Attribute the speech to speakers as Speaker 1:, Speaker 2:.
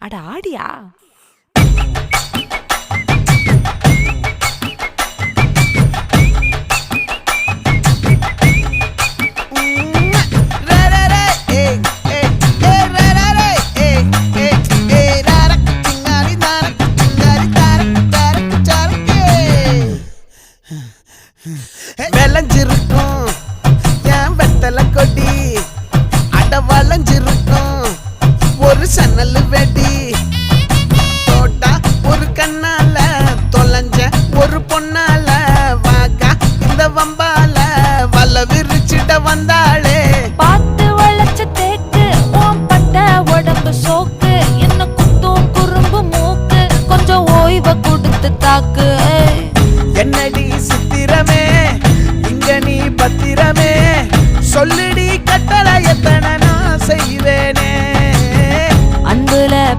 Speaker 1: அட ஆடியா?
Speaker 2: விளைஞ்சிருக்கும் என் வெத்தலை கொடி, அட வளைஞ்சிருக்கும் ஒரு சன்னல் வெடி. தோட்டா ஒரு கண்ணால தொலைஞ்ச ஒரு பொண்ணால வாகா இந்த வம்பால வல விரிச்சிட வந்தாளே.
Speaker 1: பார்த்து வளைச்ச தேக்கு ஓம் பட்ட உடம்பு சோக்கு, என்ன குத்தும் குறும்பு மூக்கு, கொஞ்சம் ஓய்வை கொடுத்து தாக்கு.